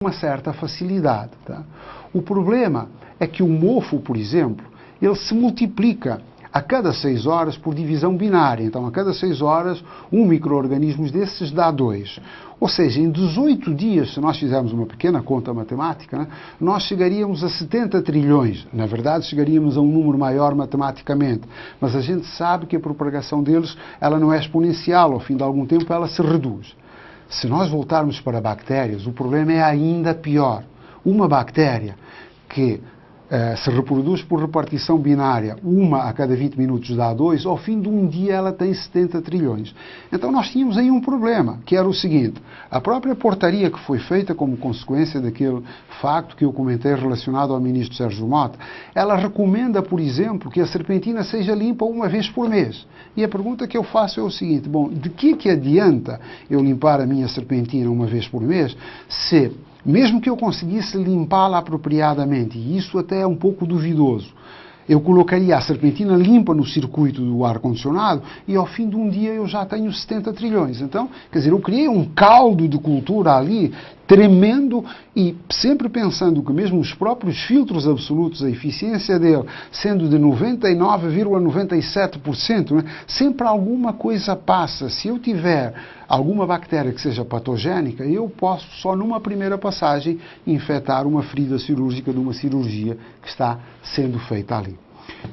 uma certa facilidade. Tá? O problema é que o mofo, por exemplo, ele se multiplica a cada 6 horas por divisão binária. Então, a cada 6 horas, um micro-organismo desses dá 2. Ou seja, em 18 dias, se nós fizermos uma pequena conta matemática, né, nós chegaríamos a 70 trilhões. Na verdade, chegaríamos a um número maior matematicamente. Mas a gente sabe que a propagação deles ela não é exponencial. Ao fim de algum tempo, ela se reduz. Se nós voltarmos para bactérias, o problema é ainda pior. Uma bactéria que se reproduz por repartição binária, uma a cada 20 minutos dá 2, ao fim de um dia ela tem 70 trilhões. Então nós tínhamos aí um problema, que era o seguinte: a própria portaria que foi feita como consequência daquele facto que eu comentei relacionado ao ministro Sérgio Mota, ela recomenda, por exemplo, que a serpentina seja limpa uma vez por mês. E a pergunta que eu faço é o seguinte: bom, de que adianta eu limpar a minha serpentina uma vez por mês se, mesmo que eu conseguisse limpá-la apropriadamente, e isso até é um pouco duvidoso, eu colocaria a serpentina limpa no circuito do ar-condicionado e ao fim de um dia eu já tenho 70 trilhões. Então, quer dizer, eu criei um caldo de cultura ali tremendo e sempre pensando que mesmo os próprios filtros absolutos, a eficiência dele sendo de 99,97%, né, sempre alguma coisa passa. Se eu tiver alguma bactéria que seja patogénica, eu posso só numa primeira passagem infectar uma ferida cirúrgica de uma cirurgia que está sendo feita ali.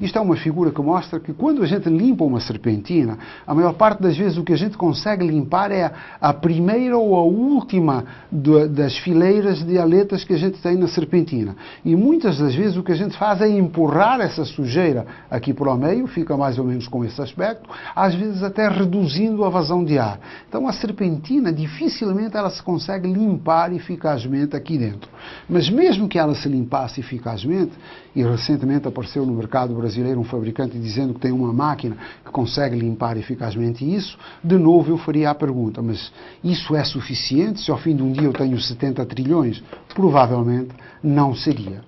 Isto é uma figura que mostra que quando a gente limpa uma serpentina, a maior parte das vezes o que a gente consegue limpar é a primeira ou a última das fileiras de aletas que a gente tem na serpentina. E muitas das vezes o que a gente faz é empurrar essa sujeira aqui para o meio, fica mais ou menos com esse aspecto, às vezes até reduzindo a vazão de ar. Então a serpentina dificilmente ela se consegue limpar eficazmente aqui dentro. Mas mesmo que ela se limpasse eficazmente, e recentemente apareceu no mercado brasileiro um fabricante dizendo que tem uma máquina que consegue limpar eficazmente isso, de novo eu faria a pergunta: mas isso é suficiente se ao fim de um dia eu tenho 70 trilhões? Provavelmente não seria.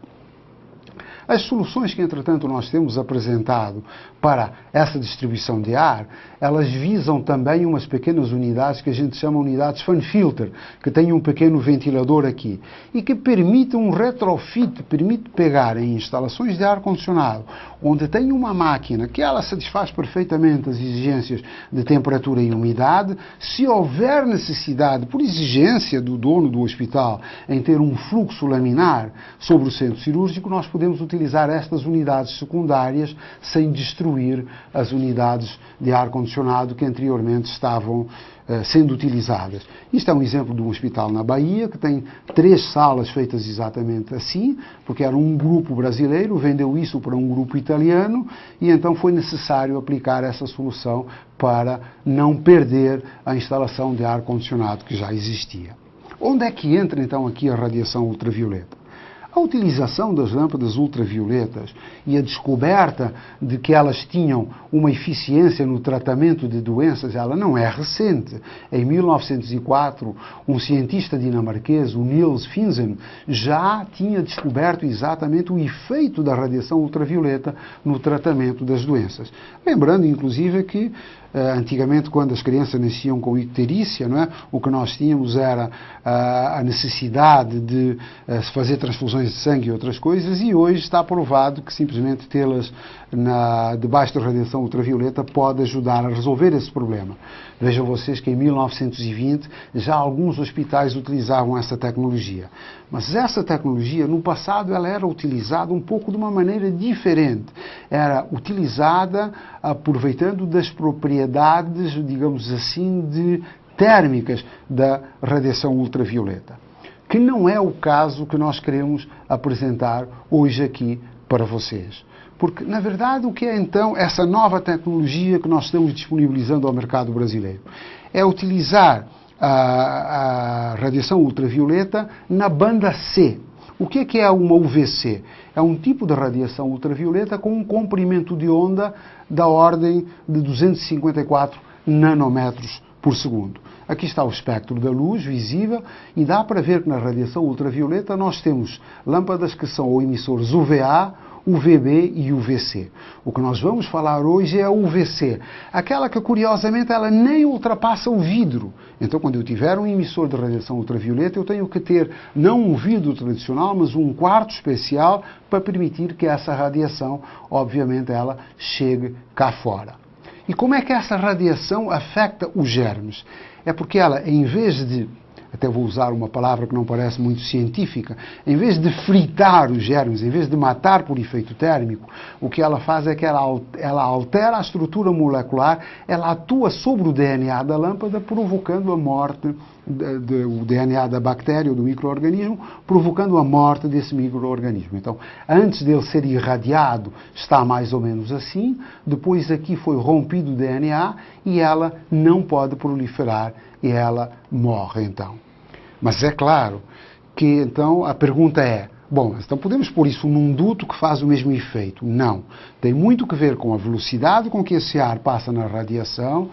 As soluções que, entretanto, nós temos apresentado para essa distribuição de ar, elas visam também umas pequenas unidades que a gente chama unidades fan filter, que têm um pequeno ventilador aqui, e que permitem um retrofit, permite pegar em instalações de ar-condicionado, onde tem uma máquina que ela satisfaz perfeitamente as exigências de temperatura e umidade. Se houver necessidade, por exigência do dono do hospital, em ter um fluxo laminar sobre o centro cirúrgico, nós podemos utilizar estas unidades secundárias sem destruir as unidades de ar-condicionado que anteriormente estavam sendo utilizadas. Isto é um exemplo de um hospital na Bahia que tem 3 salas feitas exatamente assim, porque era um grupo brasileiro, vendeu isso para um grupo italiano e então foi necessário aplicar essa solução para não perder a instalação de ar-condicionado que já existia. Onde é que entra então aqui a radiação ultravioleta? A utilização das lâmpadas ultravioletas e a descoberta de que elas tinham uma eficiência no tratamento de doenças, ela não é recente. Em 1904, um cientista dinamarquês, o Niels Finsen, já tinha descoberto exatamente o efeito da radiação ultravioleta no tratamento das doenças. Lembrando, inclusive, que antigamente, quando as crianças nasciam com icterícia, não é? O que nós tínhamos era a necessidade de se fazer transfusões de sangue e outras coisas, e hoje está provado que simplesmente tê-las debaixo da radiação ultravioleta pode ajudar a resolver esse problema. Vejam vocês que em 1920 já alguns hospitais utilizavam essa tecnologia. Mas essa tecnologia, no passado, ela era utilizada um pouco de uma maneira diferente. Era utilizada aproveitando das propriedades, digamos assim, térmicas da radiação ultravioleta, que não é o caso que nós queremos apresentar hoje aqui para vocês. Porque, na verdade, o que é então essa nova tecnologia que nós estamos disponibilizando ao mercado brasileiro? É utilizar a radiação ultravioleta na banda C. O que é uma UVC? É um tipo de radiação ultravioleta com um comprimento de onda da ordem de 254 nanômetros por segundo. Aqui está o espectro da luz visível e dá para ver que na radiação ultravioleta nós temos lâmpadas que são ou emissores UVA, UVB e UVC. O que nós vamos falar hoje é a UVC, aquela que curiosamente ela nem ultrapassa o vidro. Então quando eu tiver um emissor de radiação ultravioleta eu tenho que ter não um vidro tradicional, mas um quarto especial para permitir que essa radiação, obviamente, ela chegue cá fora. E como é que essa radiação afeta os germes? É porque ela, em vez de, até vou usar uma palavra que não parece muito científica, em vez de fritar os germes, em vez de matar por efeito térmico, o que ela faz é que ela altera a estrutura molecular, ela atua sobre o DNA da lâmpada, provocando a morte do DNA da bactéria ou do micro-organismo, provocando a morte desse micro-organismo. Então, antes dele ser irradiado, está mais ou menos assim, depois aqui foi rompido o DNA e ela não pode proliferar e ela morre, então. Mas é claro que, então, a pergunta é, bom, então podemos pôr isso num duto que faz o mesmo efeito? Não. Tem muito que ver com a velocidade com que esse ar passa na radiação,